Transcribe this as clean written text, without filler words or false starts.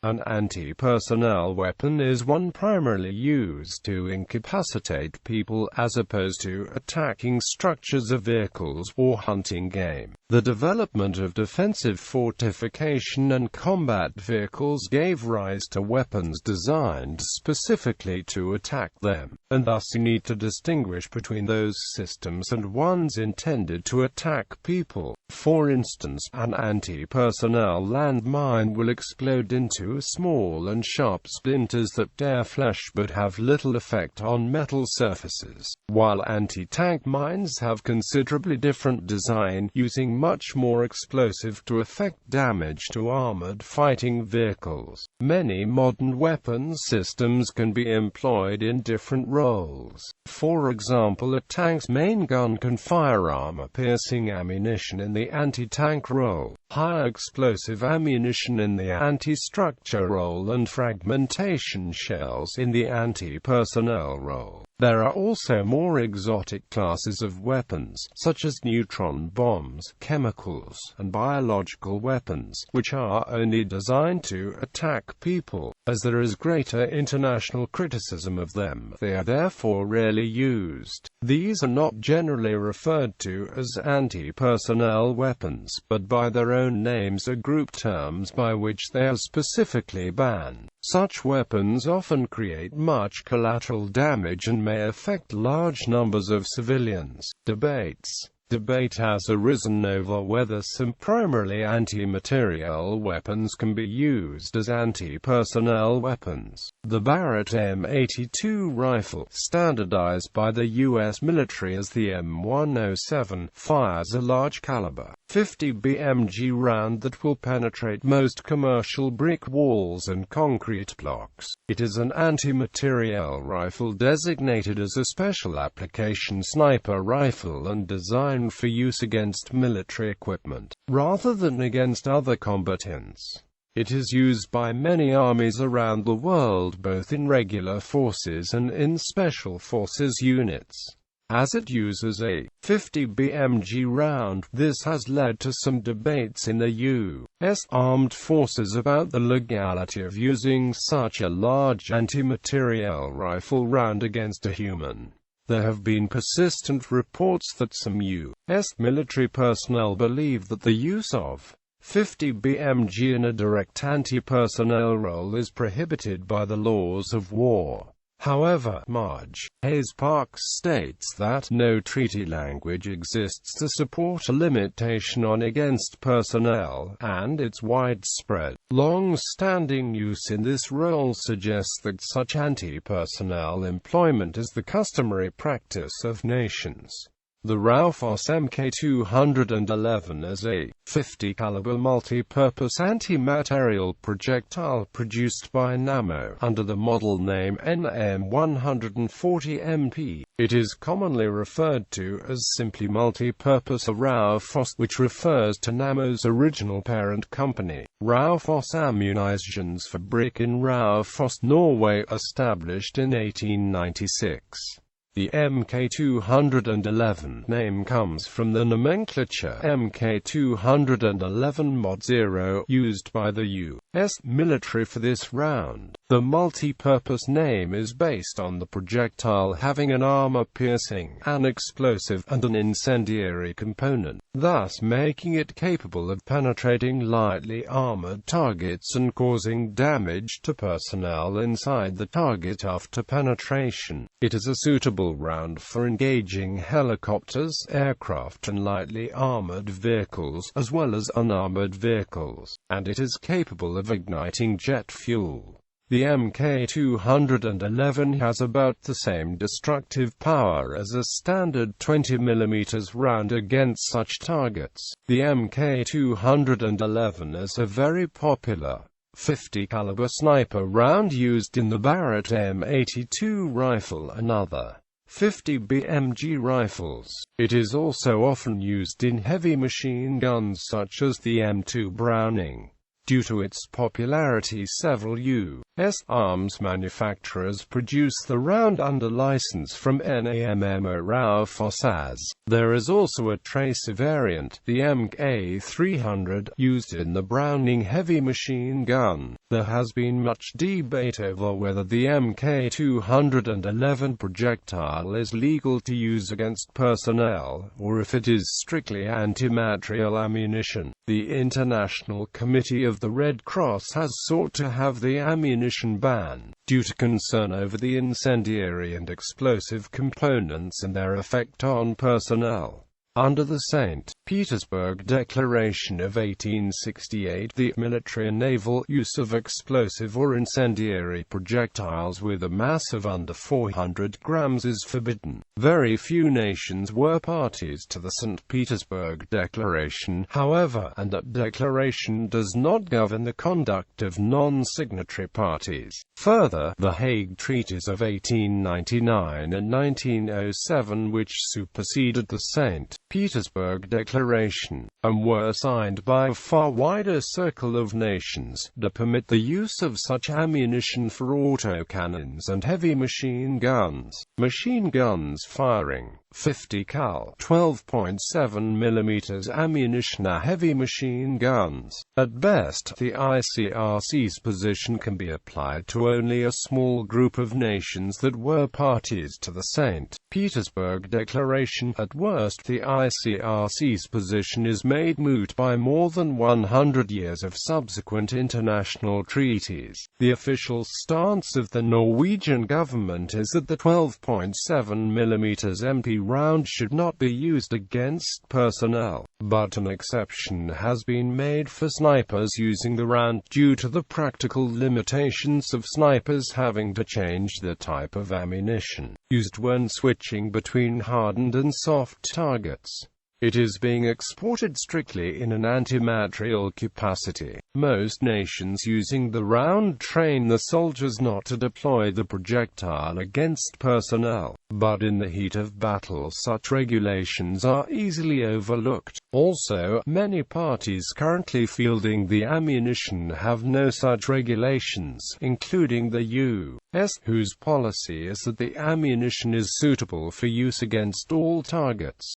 An anti-personnel weapon is one primarily used to incapacitate people as opposed to attacking structures of vehicles or hunting game. The development of defensive fortification and combat vehicles gave rise to weapons designed specifically to attack them, and thus you need to distinguish between those systems and ones intended to attack people. For instance, an anti-personnel landmine will explode into small and sharp splinters that tear flesh but have little effect on metal surfaces, while anti-tank mines have considerably different design, using much more explosive to effect damage to armored fighting vehicles. Many modern weapons systems can be employed in different roles. For example, a tank's main gun can fire armor-piercing ammunition in the anti-tank role, high explosive ammunition in the anti-structure role, and fragmentation shells in the anti-personnel role. There are also more exotic classes of weapons, such as neutron bombs, chemicals, and biological weapons, which are only designed to attack people. As there is greater international criticism of them, they are therefore rarely used. These are not generally referred to as anti-personnel weapons, but by their own names are group terms by which they are specifically banned. Such weapons often create much collateral damage and may affect large numbers of civilians. Debate has arisen over whether some primarily anti-materiel weapons can be used as anti-personnel weapons. The Barrett M82 rifle, standardized by the U.S. military as the M107, fires a large-caliber, 50 BMG round that will penetrate most commercial brick walls and concrete blocks. It is an anti-materiel rifle designated as a special application sniper rifle and designed for use against military equipment, rather than against other combatants. It is used by many armies around the world, both in regular forces and in special forces units. As it uses a 50 BMG round, this has led to some debates in the U.S. Armed Forces about the legality of using such a large anti-materiel rifle round against a human. There have been persistent reports that some U.S. military personnel believe that the use of 50 BMG in a direct anti-personnel role is prohibited by the laws of war. However, Marge Hayes Parks states that no treaty language exists to support a limitation on against personnel, and its widespread, long-standing use in this role suggests that such anti-personnel employment is the customary practice of nations. The Raufoss Mk211 is a 50-caliber multi-purpose anti-materiel projectile produced by Nammo under the model name NM140MP. It is commonly referred to as simply multi-purpose Raufoss, which refers to Nammo's original parent company, Raufoss Ammunitions Fabric in Raufoss, Norway, established in 1896. The Mk211 name comes from the nomenclature Mk211 Mod 0 used by the U.S. military for this round. The multi-purpose name is based on the projectile having an armor-piercing, an explosive, and an incendiary component, thus making it capable of penetrating lightly armored targets and causing damage to personnel inside the target after penetration. It is a suitable round for engaging helicopters, aircraft, and lightly armored vehicles, as well as unarmored vehicles, and it is capable of igniting jet fuel. The Mk211 has about the same destructive power as a standard 20mm round against such targets. The Mk211 is a very popular 50-caliber sniper round used in the Barrett M82 rifle and other 50 BMG rifles. It is also often used in heavy machine guns such as the M2 Browning. Due to its popularity, several U.S. arms manufacturers produce the round under license from NAMMO. There is also a tracer variant, the Mk300, used in the Browning heavy machine gun. There has been much debate over whether the Mk211 projectile is legal to use against personnel, or if it is strictly anti-material ammunition. The International Committee of the Red Cross has sought to have the ammunition banned, due to concern over the incendiary and explosive components and their effect on personnel. Under the St. Petersburg Declaration of 1868, the military and naval use of explosive or incendiary projectiles with a mass of under 400 grams is forbidden. Very few nations were parties to the St. Petersburg Declaration, however, and that declaration does not govern the conduct of non-signatory parties. Further, the Hague Treaties of 1899 and 1907, which superseded the St. Petersburg Declaration, and were signed by a far wider circle of nations, to permit the use of such ammunition for autocannons and heavy machine guns. Machine guns firing 50 cal 12.7 mm ammunition are heavy machine guns. At best, the ICRC's position can be applied to only a small group of nations that were parties to the St. Petersburg Declaration. At worst, the ICRC's position is made moot by more than 100 years of subsequent international treaties. The official stance of the Norwegian government is that the 12.7 mm MP round should not be used against personnel, but an exception has been made for snipers using the round, due to the practical limitations of snipers having to change the type of ammunition used when switching between hardened and soft targets. It is being exported strictly in an anti-material capacity. Most nations using the round train the soldiers not to deploy the projectile against personnel, but in the heat of battle such regulations are easily overlooked. Also, many parties currently fielding the ammunition have no such regulations, including the U.S., whose policy is that the ammunition is suitable for use against all targets.